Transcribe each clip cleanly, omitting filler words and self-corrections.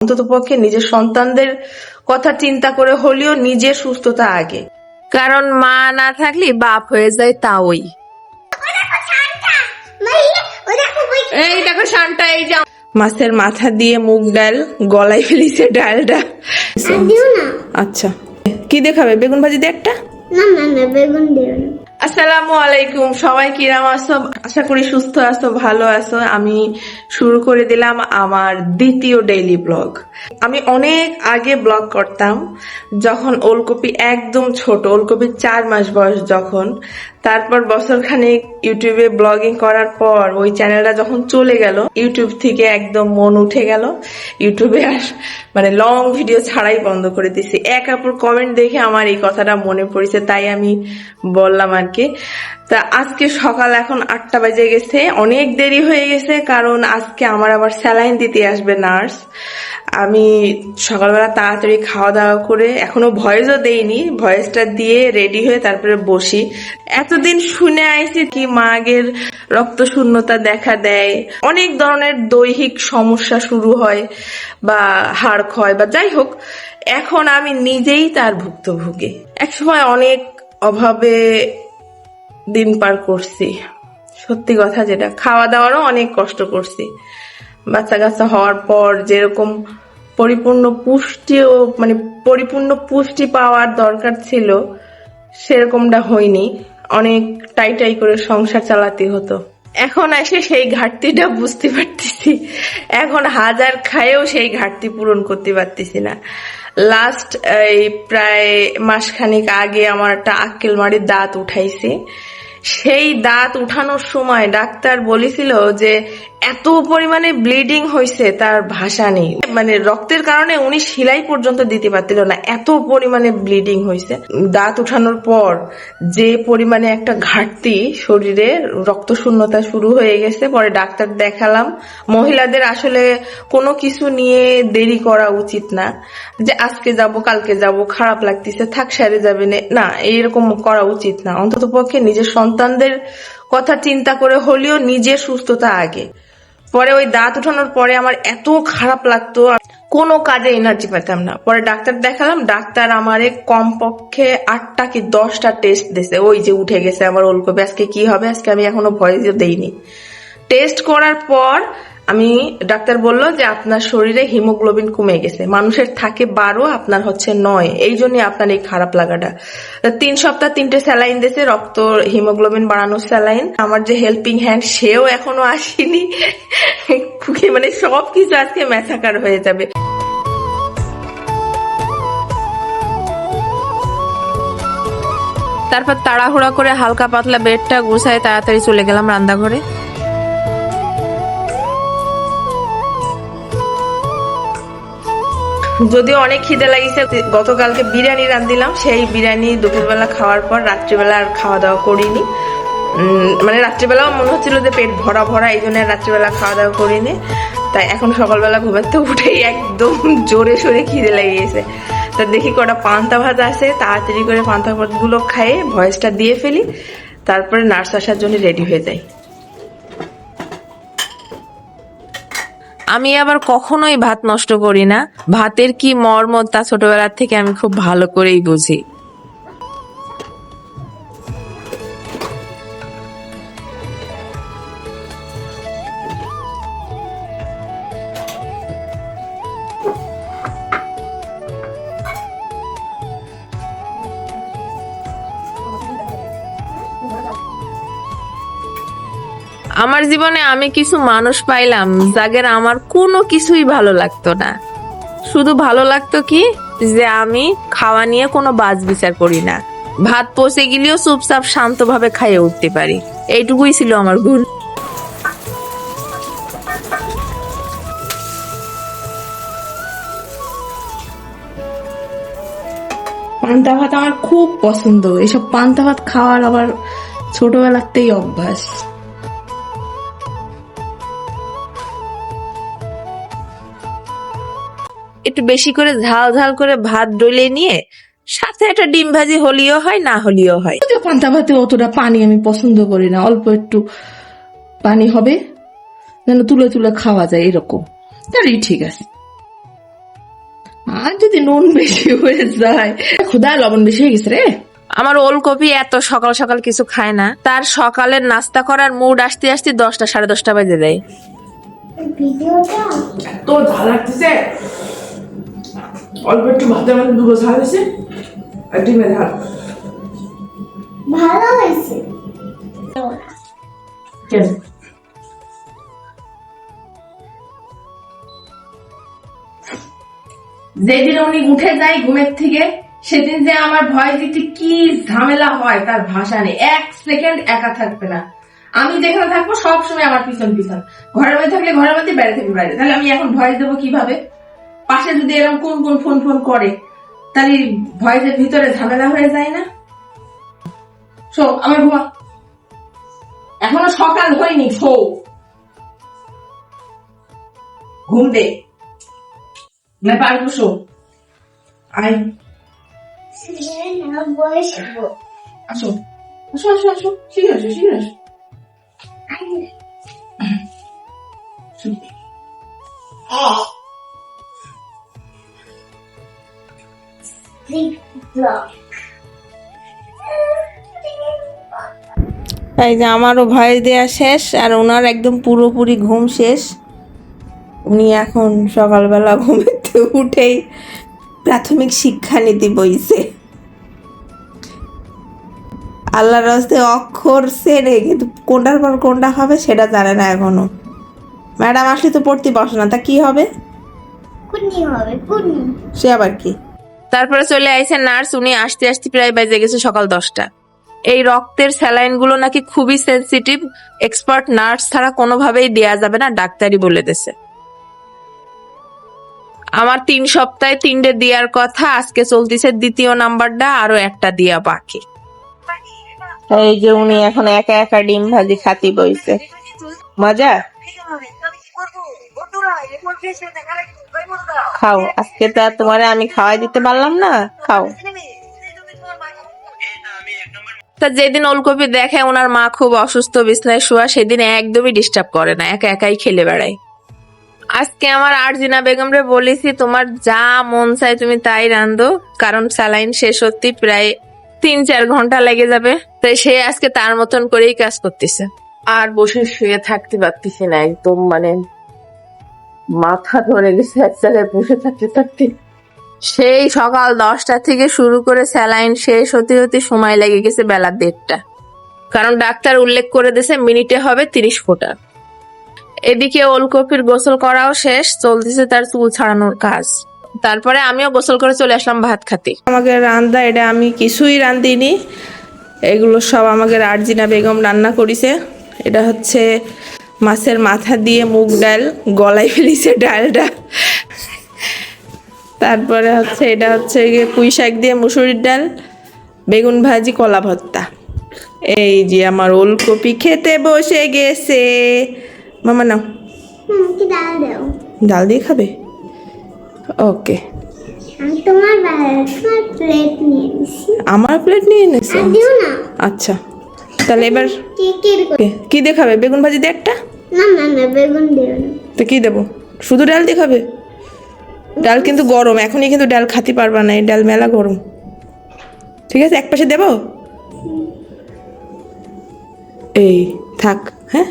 অন্ততপক্ষে নিজের সন্তানদের কথা চিন্তা করে হলেও নিজের সুস্থতা আগে, কারণ মা না থাকলে বাপ হয়ে যায় তাওই। এই দেখো শানটা, এই যে মাছের মাথা দিয়ে মুগ ডাল গলায় ফেলিছে ডালটা। আচ্ছা কি দেখাবে? বেগুন ভাজি দিয়ে একটা? না বেগুন দিও না। আসসালামু আলাইকুম, সবাই কিরাম আছো? আশা করি সুস্থ আছো, ভালো আছো। আমি শুরু করে দিলাম আমার দ্বিতীয় ডেইলি ব্লগ। আমি অনেক আগে ব্লগ করতাম, যখন ওলকপি একদম ছোট, ওলকপির 4 মাস বয়স যখন। তারপর বছরখানেক ইউটিউবে ব্লগিং করার পর ওই চ্যানেলটা যখন চলে গেল, ইউটিউব থেকে একদম মন উঠে গেল। ইউটিউবে আর মানে লং ভিডিও ছাড়াই বন্ধ করে দিছি। এক আপুর কমেন্ট দেখে আমার এই কথাটা মনে পড়েছে, তাই আমি বললাম আর কি। তা আজকে সকাল এখন 8টা বাজে গেছে, অনেক দেরি হয়ে গেছে, কারণ আজকে আমার আবার স্যালাইন দিতে আসবে নার্স। আমি সকালবেলা তাড়াতাড়ি খাওয়া দাওয়া করে, এখনো ভয়েসও দেইনি, ভয়েসটা দিয়ে রেডি হয়ে তারপরে বসি। এতদিন শুনে আইছি কি মাগের রক্ত শূন্যতা দেখা দেয়, অনেক ধরনের দৈহিক সমস্যা শুরু হয় বা হাড় ক্ষয় বা যাই হোক। এখন আমি নিজেই তার ভুক্তভোগী। একসময় অনেক অভাবে দিন পার করছি, সত্যি কথা যেটা। খাওয়া দাওয়ারও অনেক কষ্ট করছি। বাচ্চা কাচ্চা হওয়ার পর যেরকম পরিপূর্ণ পুষ্টি পাওয়ার দরকার ছিল সেরকমটা হয়নি। অনেক টাই করে সংসার চালাতে হতো। এখন এসে সেই ঘাটতিটা বুঝতে পারতেছি। এখন হাজার খায়েও সেই ঘাটতি পূরণ করতে পারতেছি না। লাস্ট এই প্রায় মাসখানেক আগে আমার একটা আক্কেল মাড়ির দাঁত উঠাইছে। সেই দাঁত উঠানোর সময় ডাক্তার বলেছিল যে এত পরিমাণে ব্লিডিং হয়েছে তার ভাষা নেই, মানে রক্তের কারণে উনি সেলাই পর্যন্ত দিতে পারছিল না, এত পরিমাণে ব্লিডিং হয়েছে। দাঁত উঠানোর পর যে পরিমাণে একটা ঘাটতি শরীরে, রক্ত শূন্যতা শুরু হয়ে গেছে। পরে ডাক্তার দেখালাম। মহিলাদের আসলে কোনো কিছু নিয়ে দেরি করা উচিত না, যে আজকে যাব কালকে যাব, খারাপ লাগতেছে থাক সেরে যাবে না, এইরকম করা উচিত না। অন্ততপক্ষে নিজের সন্তানদের কথা চিন্তা করে হলেও নিজের সুস্থতা আগে। পরে ওই দাঁত উঠানোর পরে আমার এত খারাপ লাগতো, কোনো কাজে এনার্জি পেতাম না। পরে ডাক্তার দেখালাম, ডাক্তার আমারে কমপক্ষে 8টা কি 10টা টেস্ট দিয়েছে। ওই যে উঠে গেছে আমার ওলকপি, আজকে কি হবে, আজকে আমি এখনো ভয়েসও দেইনি। টেস্ট করার পর ডাক্তার বলল যে আপনার শরীরে হিমোগ্লোবিন কমে গেছে, মানুষের থাকে 12, আপনার হচ্ছে 9, এই জন্য আপনার এই খারাপ লাগাটা। 3 সপ্তাহ 3টে স্যালাইন দিয়েছে, রক্ত হিমোগ্লোবিন বাড়ানোর স্যালাইন। আমার যে হেল্পিং হ্যান্ড সেও এখনো আসেনি। মানে সবকিছু আজকে ম্যাসাকার হয়ে যাবে। তারপর তাড়াহুড়া করে হালকা পাতলা বেডটা গুছায় তাড়াতাড়ি চলে গেলাম রান্নাঘরে। যদিও অনেক খিদে লাগিছে, গতকালকে বিরিয়ানি রান্ধিলাম, সেই বিরিয়ানি দুপুরবেলা খাওয়ার পর রাত্রিবেলা আর খাওয়া দাওয়া করিনি। মানে রাত্রিবেলাও মনে হচ্ছিল যে পেট ভরা ভরা, এই জন্য রাত্রিবেলা খাওয়া দাওয়া করিনি। তাই এখন সকালবেলা ঘুমাতে উঠেই একদম জোরে সোরে খিদে লেগে গেছে। তা দেখি কটা পান্তা ভাত আছে, তাড়াতাড়ি করে পান্তা ভাত গুলো খাইয়ে ভয়েসটা দিয়ে ফেলি, তারপরে নার্স আসার জন্য রেডি হয়ে যাই। আমি আবার কখনোই ভাত নষ্ট করি না। ভাতের কি মর্ম তা ছোটবেলার থেকে আমি খুব ভালো করেই বুঝি। আমার জীবনে আমি কিছু মানুষ পাইলাম যাদের আমার কোনো কিছুই ভালো লাগতো না। শুধু ভালো লাগতো কি যে আমি খাওয়া নিয়ে কোনো বাজ বিচার করি না, ভাত পচে গেলেও চুপচাপ শান্তভাবে খাইয়ে উঠতে পারি, এইটুকুই ছিল আমার গুণ। পান্তা ভাত আমার খুব পছন্দ। এসব পান্তা ভাত খাওয়ার আবার ছোটবেলাতেই অভ্যাস। একটু বেশি করে ঝাল ঝাল করে ভাত ডলে নিয়ে সাথে একটা ডিম ভাজি হলিও হয় না হলিও হয়। পান্তা ভাতে অতটা পানি আমি পছন্দ করি না, অল্প একটু পানি হবে যেন তুলে তুলে খাওয়া যায়, এরকম তাহলেই ঠিক আছে। যদি নুন বেশি হয়ে যায়, ক্ষুধা লবণ বেশি হয়ে গেছে রে। আমার ওলকপি এত সকাল সকাল কিছু খায় না, তার সকালের নাস্তা করার মুড আসতে আসতে 10টা 10:30 বাজে দেয়। ভিডিওটা এত ঝাল লাগতেছে, অল্প একটু ভাতের মধ্যে দুটো ঝাল দিছে আর ডিমে ঝাল। ভালো হয়েছে। কেন? যেদিন উনি উঠে যায় ঘুমের থেকে, সেদিন যে আমার ভয় দিতে কি ঝামেলা হয় তার ভাষা নেই। 1 সেকেন্ড একা থাকবে না। আমি যেখানে থাকবো সবসময় আমার পিছন পিছন, ঘরের মধ্যে থাকলে ঘরের মধ্যে, বাইরে থাকলে বাইরে। তাহলে আমি এখন ভয়েস দেবো কিভাবে? পাশে যদি এরকম কোন কোন ফোন ফোন করে, তাহলে ভয়েসের ভিতরে ঝামেলা হয়ে যায় না? শো, আমার ঘুমা, এখনো সকাল হয়নি, শো, ঘুম দে না, পারবো, শো, আয়, না বসবো। আসো আসো আসো আসো, শীঘ্র আসো, শীঘ্র আসো। এই যে আমারও ভয়েস দেয়া শেষ, আর ওনার একদম পুরোপুরি ঘুম শেষ। উনি এখন সকালবেলা ঘুমেতে উঠেই প্রাথমিক শিক্ষা নীতি বইছে। আল্লাহর রাস্তে অক্ষর সেরে, কিন্তু কোনটার পর কোনটা হবে সেটা জানে না এখনো। ম্যাডাম আসলে তো পড়তে বসে না, তা কি হবে? কুনি হবে, কুনি। সে আবার কি? তারপরে চলে আইছে নার্স, উনি আসতে আসতে প্রায় বাজে গেছে সকাল 10টা। এই রক্তের স্যালাইন গুলো নাকি খুবই সেনসিটিভ, এক্সপার্ট নার্স ছাড়া কোনোভাবেই দেয়া যাবে না, ডাক্তারই বলে দিয়েছে। আমার 3 সপ্তাহে 3টে দেওয়ার কথা, আজকে চলতেছে 2য় নাম্বারটা, আরো একটা দিয়া বাকি। এই যে উনি এখন একা একা ডিম ভাজি খাতি বইছে। মজা? খাও, আজকে তো আর তোমারে আমি খাওয়াই দিতে পারলাম না, খাও। তা যেদিন ওলকপি দেখে ওনার মা খুব অসুস্থ, বিছনায় শোয়া, সেদিন একদমই ডিস্টার্ব করে না, একা একাই খেলে বেড়ায়। আজকে আমার আরজিনা বেগমরে বলেছি, তোমার যা মন চায় তুমি তাই রান্ধো, কারণ স্যালাইন শেষ হতে প্রায় 3-4 ঘন্টা লেগে যাবে। তাই সে আজকে তার মতন করেই কাজ করতেছে। আর বসে শুয়ে থাকতে পারতেছি না, একদম মানে মাথা ধরে গেছে এক জায়গায় বসে থাকতে থাকতে। সেই সকাল 10টা থেকে শুরু করে স্যালাইন শেষ হতে হতে সময় লেগে গেছে বেলা 1:30টা, কারণ ডাক্তার উল্লেখ করে দিয়েছে মিনিটে হবে 30 ফোঁটা। এদিকে ওলকপির গোসল করাও শেষ, চলতেছে তার চুল ছাড়ানোর কাজ। তারপরে আমিও গোসল করে চলে আসলাম ভাত খাতে। আমাকে রান্দা, এটা আমি কিছুই রান্দিনি, এগুলো সব আমাকে আরজিনা বেগম রান্না করিছে। এটা হচ্ছে মাছের মাথা দিয়ে মুগ ডাল, গলায় ফেলিছে ডালটা। তারপরে হচ্ছে এটা হচ্ছে পুঁই শাক দিয়ে মুসুরির ডাল, বেগুন ভাজি, কলা ভর্তা। এই যে আমার ওলকপি খেতে বসে গেছে। মামা নাও, কি ডাল দাও। ডাল দিয়ে খাবে? ওকে, আমি তোমার প্লেট নিয়ে নিছি। আমার প্লেট নিয়ে এনেছে? আর দিও না। আচ্ছা, তাহলে এবার কি কি দিয়ে খাবে? বেগুন ভাজি দিয়ে একটা? না না না, বেগুন দিও না। তো কি দেবো? শুধু ডাল দিয়ে খাবে? ডাল কিন্তু গরম, এখনই কিন্তু ডাল খাতে পারবা না, এই ডাল মেলা গরম। ঠিক আছে, এক পাশে দেবো? এই থাক, হ্যাঁ,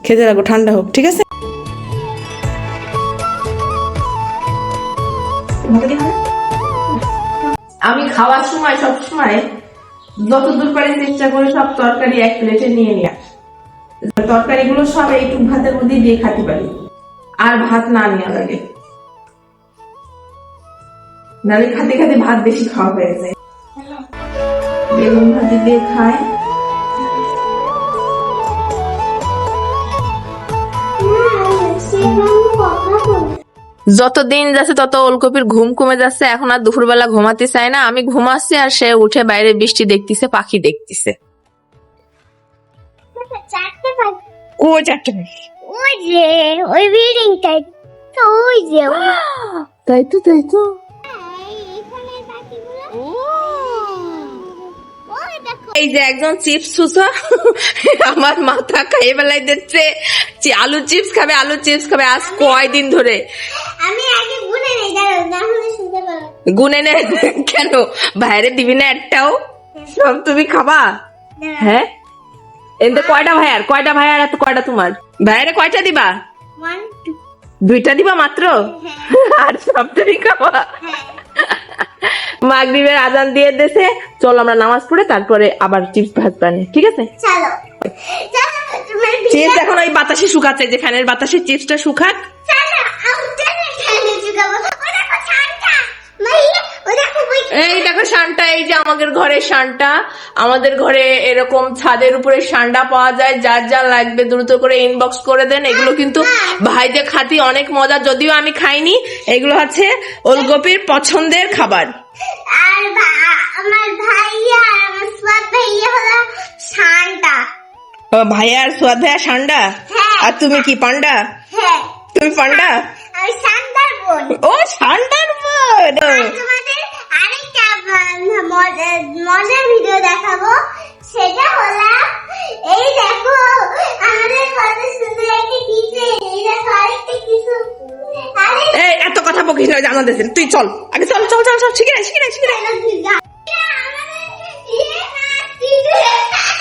খেতে লাগো, ঠান্ডা হোক, ঠিক আছে? আমি খাওয়ার সময় সবসময় যতদূর পারি চেষ্টা করি সব তরকারি এক প্লেটে নিয়ে নিয়ে, তরকারিগুলো সব এইটুক ভাতের মধ্যে দিয়ে খাতে পারি, আর ভাত না নেওয়া লাগে, নাহলে খাতে খাতে ভাত বেশি খাওয়া হয়ে যায়। বেগুন ভাজি দিয়ে খায়। যতদিন যাচ্ছে তত ওলকপির ঘুম কমে যাচ্ছে, এখন আর দুপুরবেলা ঘুমাতে চায় না। আমি ঘুমাচ্ছি আর সে উঠে বাইরে বৃষ্টি দেখতেছে, পাখি দেখতেছে। ও 4টে ওই যে ওই বিল্ডিংটাই তো, ওই যে তাই তো, তাই তো। এই যে একজন চিপস চুষা আমার মাথা খাইয়ে বেলাই দিচ্ছে, আলু চিপস খাবে, আলু চিপস খাবে, আজ কয়দিন ধরে। আমি আগে গুনে নেই, দাঁড়াও না হলে শুনতে পারো। গুনে নে কেন? ভাইরে দিবি না একটাও? সব তুমি খাবা? হ্যাঁ, এতে কয়টা ভাইয়ার এত কয়টা তোমার? ভাইরে কয়টা দিবা? 1 2 2টা দিবা মাত্র? আর সব তুমি খাবা? মাগরিবের আজান দিয়ে দেছে, চল আমরা নামাজ পড়ে তারপরে আবার চিপস ভাত বানে, ঠিক আছে? চলো চলো তোমার চিপস এখন ওই বাতাসে শুকাচ্ছে, যে ফ্যানের বাতাসে চিপসটা শুকাক। চলো আমরা খেলে চুকাবো ওটা কোথাটা মাইয়া ওটা খুবই এই দেখো শানটা, এই যে আমাদের ঘরের শানটা। আমাদের ঘরে এরকম ছাদের উপরে শানটা পাওয়া যায়, যার যার লাগবে দ্রুত করে ইনবক্স করে দেন। এগুলো কিন্তু ভাইজে খাতি অনেক মজা, যদিও আমি খাইনি। এগুলো হচ্ছে ওলকপির পছন্দের খাবার। আর আমার ভাইয়া আর আমার সব ভাইয়া হলো শান্তা। ও, ভাইয়া আর সুয়াদ ভাইয়া শান্ডা, হ্যাঁ। আর তুমি কি পান্ডা? হ্যাঁ তুমি পান্ডা? আমি শান্তার বোন। ও, শান্ডার বোন। আর তোমাদের আরেকটা মজার ভিডিও দেখাবো, সেটা হলো এই দেখো আমাদের কত সুন্দর একটা কিচেন। এই দেখো আরেকটা কিছু। আরে এই এত কথা বকিস না, জানা দিয়েছেন। তুই চল আগে, চল চল চল চল, শিখে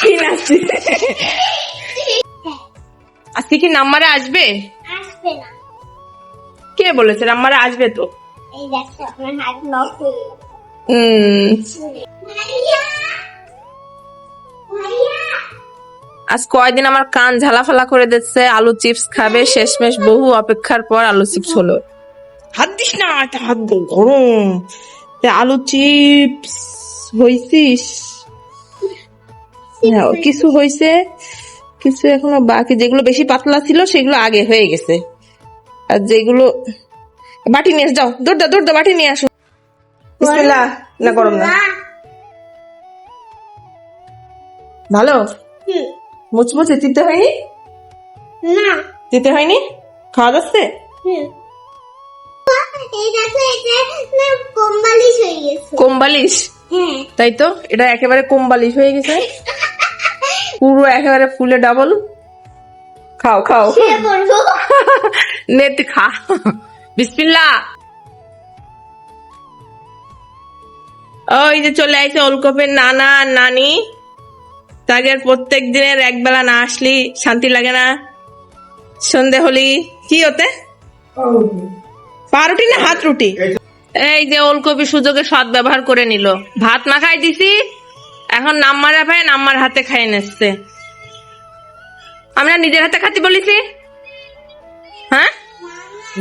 কি নাচছিস? আজকে কি নাম্বারে আসবে? আসবে না। কে বলেছে নাম্বারে আসবে? তো এই দেখো আমার হাত নখে। ভাইয়া ভাইয়া আজ কয়দিন আমার কান ঝালাফালা করে দিচ্ছে। আলু চিপস খাবে, শেষমেশ বহু অপেক্ষার পর আলু চিপস হলো। হাত দিস না, এটা হাত গরম। আলু চিপস হইছিস? কিছু হইছে, কিছু এখনো বাকি। যেগুলো বেশি পাতলা ছিল সেগুলো আগে হয়ে গেছে, আর যেগুলো বাটি নিয়ে যাও, দৌড় দা বাটি নিয়ে আসো। বিসমিল্লাহ। না গরম না, ভালো মুচমুচে। তিতে হয়নি? না তিতে হয়নি? খাওয়া যাচ্ছে? এই দেখো এটা না কম্বালিশ হয়ে গেছে। কোমবালিশ? হ্যাঁ তাই তো, এটা একেবারে কোমবালিশ হয়ে গেছে, পুরো একেবারে ফুলে ডাবল। খাও খাও, শুয়ে পড়বো। নেতে খা। বিসমিল্লাহ। ওই যে চলে আইছে ওলকপের নানা আর নানি। তাদের প্রত্যেক দিনের একবেলা না আসলি শান্তি লাগে না? সন্ধে হলি কি হতে? পাউরুটি না হাত রুটি? এই যে ওলকপি সুযোগে সৎ ব্যবহার করে নিল। ভাত মাখাই দিছি, এখন নাম্মারা ভাই নাম্মার হাতে খাই নিচ্ছে। আমরা নিজের হাতে খাতি বলেছি? হ্যাঁ,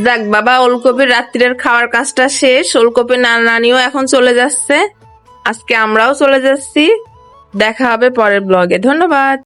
যাক বাবা, ওলকপির রাত্রের খাওয়ার কাজটা শেষ। ওলকপির নানিও এখন চলে যাচ্ছে, আজকে আমরাও চলে যাচ্ছি। দেখা হবে পরের ব্লগে। ধন্যবাদ।